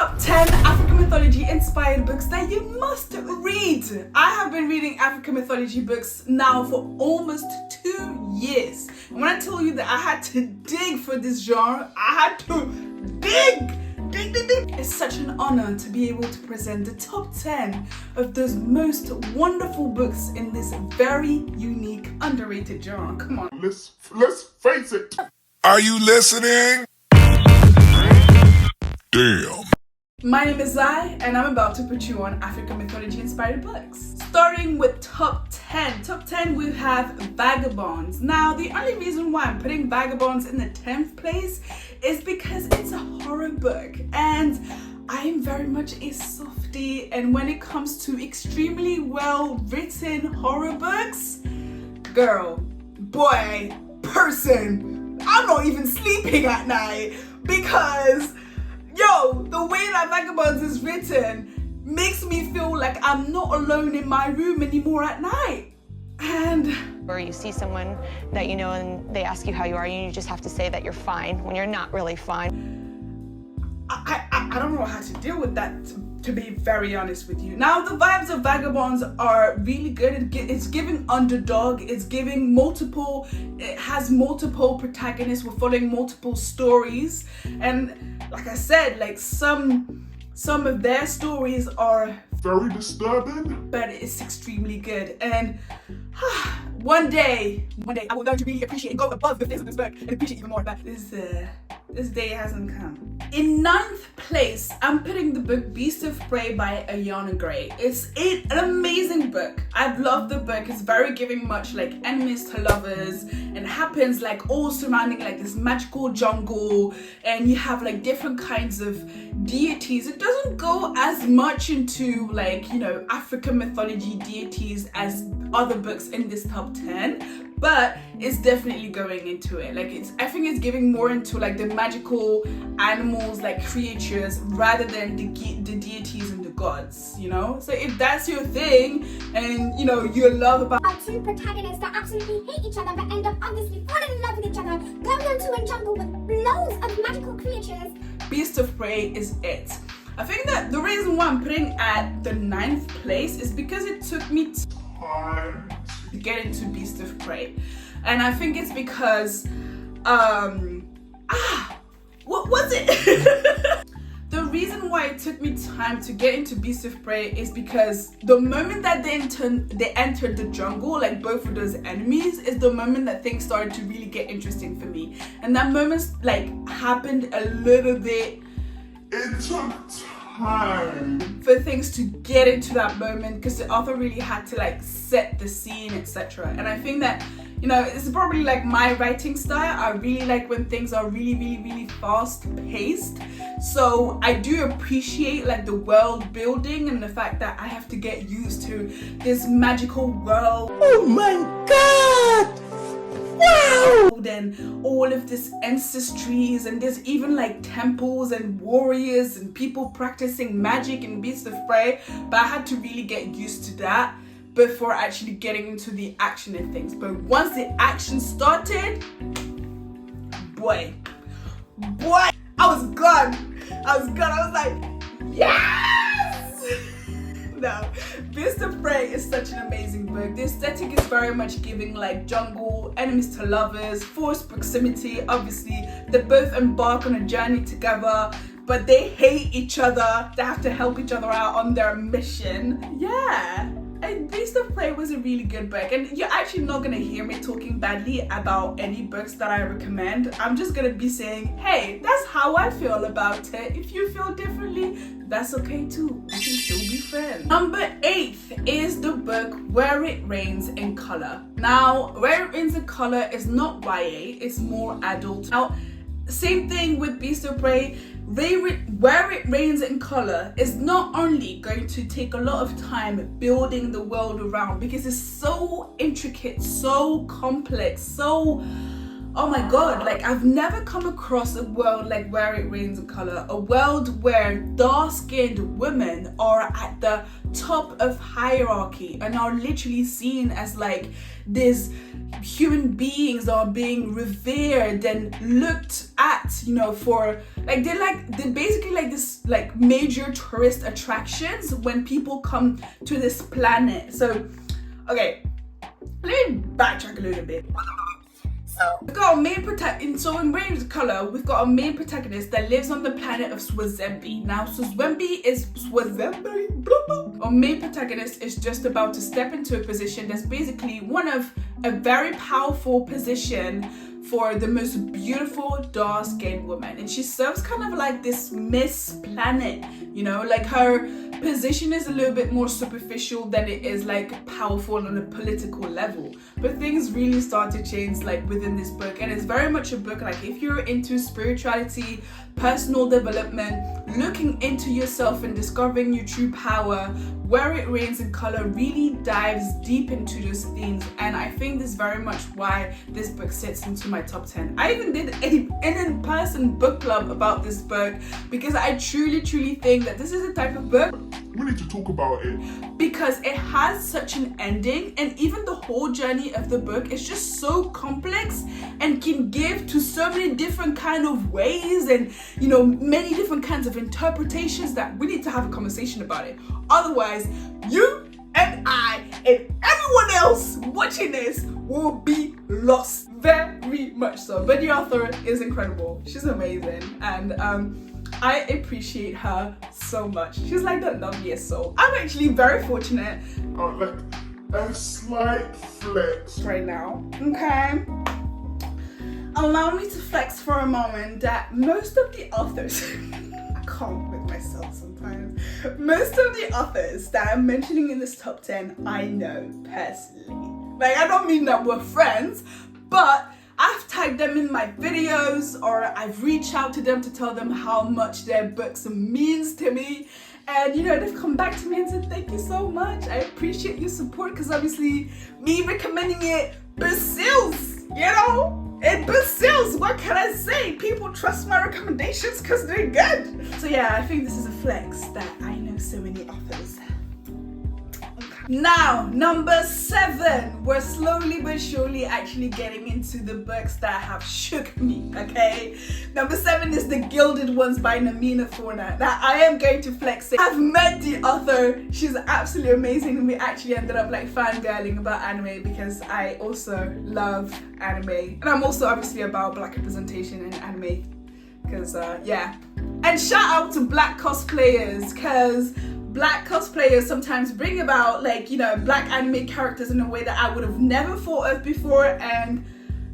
Top 10 African mythology inspired books that you must read. I have been reading African mythology books now for almost 2 years. And when I tell you that I had to dig for this genre, I had to dig. It's such an honor to be able to present the top 10 of those most wonderful books in this very unique, underrated genre. Come on. Let's face it. Are you listening? Damn. My name is Zai, and I'm about to put you on African mythology inspired books. Starting with top 10. Top 10 we have Vagabonds. Now, the only reason why I'm putting Vagabonds in the 10th place is because it's a horror book, and I'm very much a softie, and when it comes to extremely well written horror books, girl, boy, person, I'm not even sleeping at night because yo, the way that Vagabonds is written makes me feel like I'm not alone in my room anymore at night. And or you see someone that you know and they ask you how you are, and you just have to say that you're fine when you're not really fine. I don't know how to deal with that, to be very honest with you. Now, the vibes of Vagabonds are really good. It's giving underdog, it's giving multiple, it has multiple protagonists, we're following multiple stories, and like I said, like some of their stories are Very disturbing. but it's extremely good. And one day I will learn to really appreciate and go above the face of this book and appreciate even more, but this day hasn't come. In 9th place, I'm putting the book Beast of Prey by Ayana Gray. It's an amazing book. I've loved the book. It's very giving much like enemies to lovers, and happens like all surrounding like this magical jungle, and you have like different kinds of deities. It doesn't go as much into like, you know, African mythology deities as other books in this top 10, but it's definitely going into it. Like I think it's giving more into like the magical animals, like creatures, rather than the deities and the gods, you know? So if that's your thing, and you know, you love about two protagonists that absolutely hate each other but end up obviously falling in love with each other, going onto a jungle with loads of magical creatures, Beast of Prey is it. I think that the reason why I'm putting at the 9th place is because it took me time to get into Beast of Prey, and I think it's because what was it? The reason why it took me time to get into Beast of Prey is because the moment that they entered the jungle, like both of those enemies, is the moment that things started to really get interesting for me. And that moment like happened a little bit. It took time for things to get into that moment, because the author really had to like set the scene, etc. And I think that, you know, it's probably like my writing style. I really like when things are really fast paced. So I do appreciate like the world building and the fact that I have to get used to this magical world. Oh my God! Wow! And all of this ancestries, and there's even like temples and warriors and people practicing magic in Beast of Prey, but I had to really get used to that before actually getting into the action and things. But once the action started, boy, I was gone. I was like, yes! No, Beast of Prey is such an amazing book. The aesthetic is very much giving like jungle, enemies to lovers, forced proximity. Obviously, they both embark on a journey together, but they hate each other. They have to help each other out on their mission. Yeah. And Beast of Prey was a really good book, and you're actually not gonna hear me talking badly about any books that I recommend. I'm just gonna be saying, hey, that's how I feel about it. If you feel differently, that's okay too. We can still be friends. Number 8 is the book Where It Rains in Color. Now, Where It Rains in Color is not YA, it's more adult. Now, same thing with Beast of Prey. Where It Rains in Color is not only going to take a lot of time building the world around, because it's so intricate, so complex, so oh my god, like I've never come across a world like Where It Rains in Color, a world where dark-skinned women are at the top of hierarchy and are literally seen as like these human beings are being revered and looked at, you know, for like they're basically like this like major tourist attractions when people come to this planet. So okay, let me backtrack a little bit. So we've got a main in Rain's Color, we've got a main protagonist that lives on the planet of Swazembe. Now Swazembe. Our main protagonist is just about to step into a position that's basically one of a very powerful position for the most beautiful dark-skinned woman, and she serves kind of like this Miss Planet, you know, like her position is a little bit more superficial than it is like powerful on a political level. But things really start to change like within this book, and it's very much a book like if you're into spirituality, personal development, looking into yourself and discovering your true power, Where It Rains in Color really dives deep into those themes, and I think this is very much why this book sits into my top 10. I even did an in-person book club about this book because I truly think that this is a type of book We need to talk about it. because it has such an ending, and even the whole journey of the book is just so complex and can give to so many different kind of ways and, you know, many different kinds of interpretations that we need to have a conversation about it. Otherwise, you and I and everyone else watching this will be lost, very much so. But the author is incredible. She's amazing, and I appreciate her so much. She's like the loveliest soul. I'm actually very fortunate. Like a slight flex. Right now, okay? Allow me to flex for a moment that most of the authors, I can't with myself sometimes, most of the authors that I'm mentioning in this top 10, I know personally. Like, I don't mean that we're friends, but I've tagged them in my videos, or I've reached out to them to tell them how much their books means to me. And, you know, they've come back to me and said, thank you so much. I appreciate your support, because obviously me recommending it persists, you know? It persists. What can I say? People trust my recommendations because they're good. So yeah, I think this is a flex that I know so many authors. Now, number 7, we're slowly but surely actually getting into the books that have shook me, okay? Number 7 is The Gilded Ones by Namina Forna. Now, I am going to flex it. I've met the author. She's absolutely amazing, and we actually ended up like fangirling about anime because I also love anime. And I'm also obviously about black representation in anime because, yeah. And shout out to black cosplayers, because black cosplayers sometimes bring about like, you know, black anime characters in a way that I would have never thought of before, and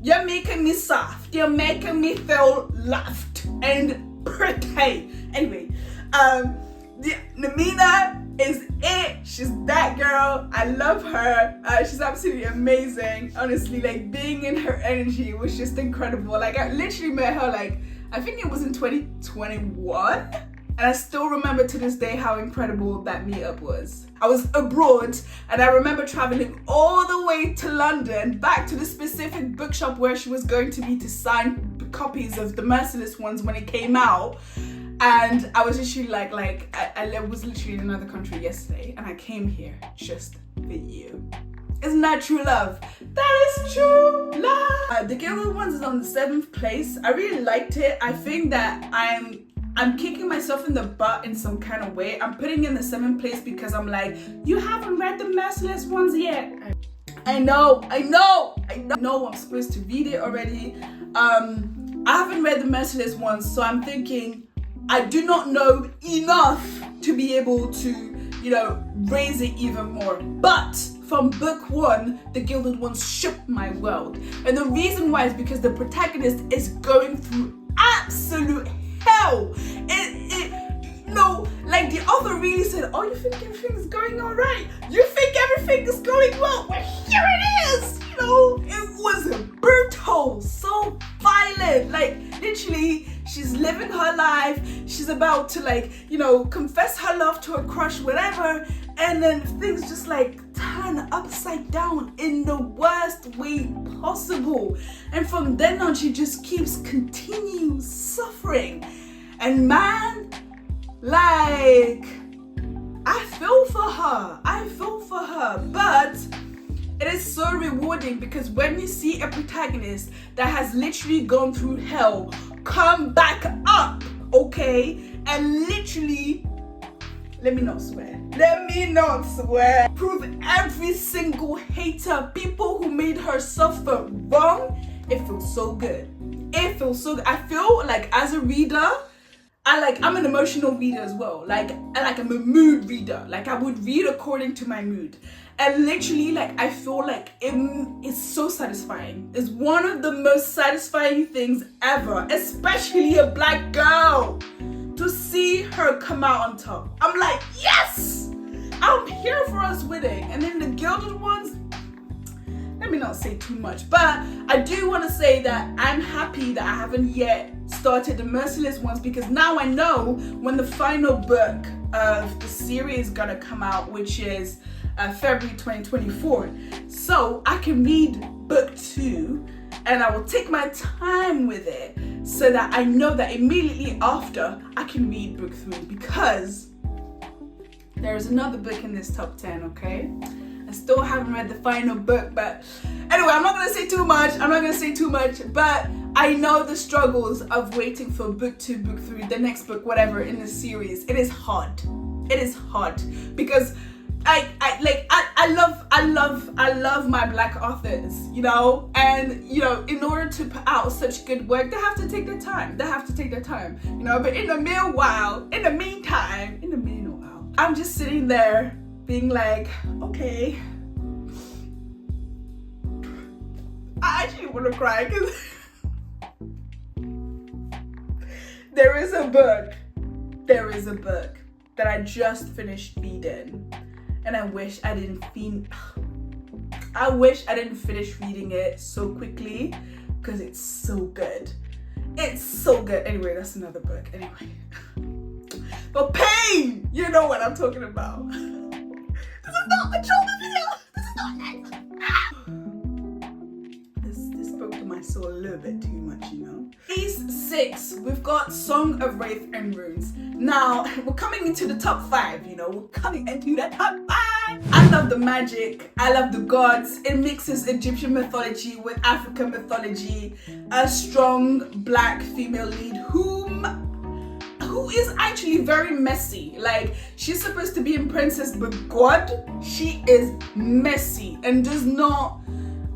you're making me soft, you're making me feel loved and pretty. Anyway, Namina is it. She's that girl. I love her. She's absolutely amazing. Honestly, like being in her energy was just incredible. Like I literally met her like, I think it was in 2021. And I still remember to this day how incredible that meetup was. I was abroad, and I remember traveling all the way to London, back to the specific bookshop where she was going to be to sign copies of The Merciless Ones when it came out. And I was literally like I was literally in another country yesterday, and I came here just for you. Isn't that true love? That is true love. The Gilded Ones is on the 7th place. I really liked it. I think that I'm kicking myself in the butt in some kind of way. I'm putting in the 7th place because I'm like, you haven't read The Merciless Ones yet. I know I'm supposed to read it already. I haven't read The Merciless Ones, so I'm thinking I do not know enough to be able to, you know, raise it even more. But from book 1, The Gilded Ones shook my world. And the reason why is because the protagonist is going through absolute hell. You know, like the author really said, oh, you think everything's going all right? You think everything is going well? Well, here it is. You know, it was brutal, so violent. Like literally, she's living her life. she's about to like, you know, confess her love to a crush, whatever, and then things just like turn upside down in the worst way possible. And from then on, she just continues suffering. And man, like, I feel for her, but it is so rewarding because when you see a protagonist that has literally gone through hell come back up, okay, and literally, let me not swear, prove every single hater, people who made her suffer wrong, it feels so good. I feel like as a reader, I'm an emotional reader as well. I'm a mood reader. Like, I would read according to my mood. And literally, like, I feel like it's so satisfying. It's one of the most satisfying things ever, especially a black girl, to see her come out on top. I'm like, yes! I'm here for us winning. And then the Gilded Ones, let me not say too much, but I do want to say that I'm happy that I haven't yet started the Merciless Ones, because now I know when the final book of the series is gonna come out, which is February 2024. So I can read book 2 and I will take my time with it so that I know that immediately after I can read book 3, because there is another book in this top 10, okay? I still haven't read the final book, but anyway, I'm not gonna say too much, but I know the struggles of waiting for book 2, book 3, the next book, whatever, in the series. It is hard because I love my black authors, you know, and you know, in order to put out such good work, they have to take their time, you know. But in the meanwhile, I'm just sitting there being like, okay, I actually want to cry because there is a book that I just finished reading, and I wish I didn't finish reading it so quickly because it's so good. Anyway, that's another book. Anyway, but pain, you know what I'm talking about. This is not a trauma video. This is not nice. This spoke to my soul a little bit too much, you know. Phase 6, we've got Song of Wraith and Runes. Now, we're coming into the top 5, you know. We're coming into the top 5. I love the magic. I love the gods. It mixes Egyptian mythology with African mythology. A strong black female lead who is actually very messy. Like, she's supposed to be a princess, but God, she is messy and does not.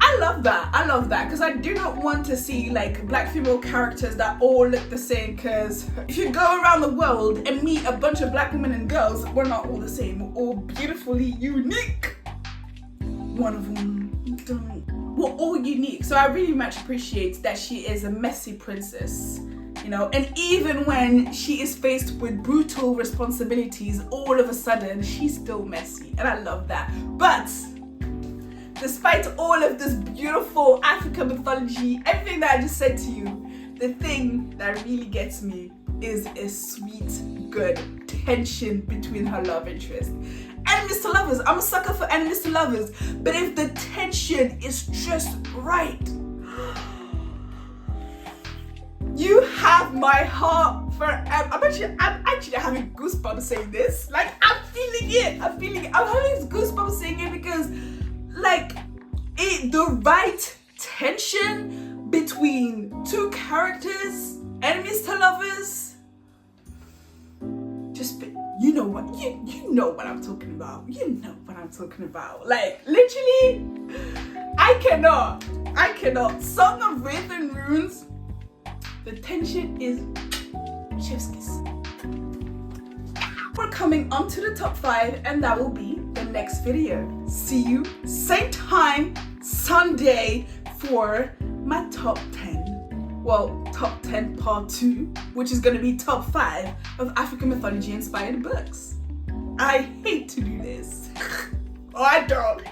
I love that because I do not want to see like black female characters that all look the same, because if you go around the world and meet a bunch of black women and girls, we're not all the same. We're all beautifully unique. One of them, we're all unique. So I really much appreciate that she is a messy princess, you know, and even when she is faced with brutal responsibilities, all of a sudden she's still messy, and I love that. But despite all of this beautiful African mythology, everything that I just said to you, the thing that really gets me is a sweet, good tension between her love interest. Enemies to lovers, I'm a sucker for enemies to lovers, but if the tension is just right, you have my heart forever. I'm actually having goosebumps saying this. Like, I'm feeling it. I'm having goosebumps saying it because, like, the right tension between two characters, enemies to lovers, you know what I'm talking about. Like, literally, I cannot. Song of Wraith and Runes, the tension is chef's kiss. We're coming onto the top 5, and that will be the next video. See you same time Sunday for my top 10. Well, top 10 part 2, which is going to be top 5 of African mythology inspired books. I hate to do this. Oh, I don't.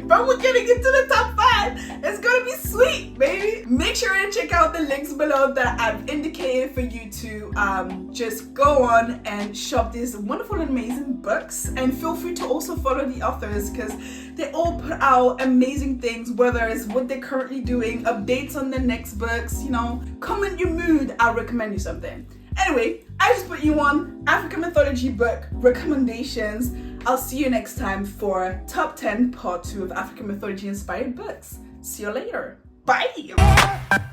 But we're getting into the top 5. It's gonna be sweet, baby. Make sure and check out the links below that I've indicated for you to just go on and shop these wonderful and amazing books. And feel free to also follow the authors because they all put out amazing things, whether it's what they're currently doing, updates on their next books, you know, comment your mood, I'll recommend you something. Anyway, I just put you on African mythology book recommendations. I'll see you next time for Top 10 Part 2 of African mythology inspired books. See you later. Bye!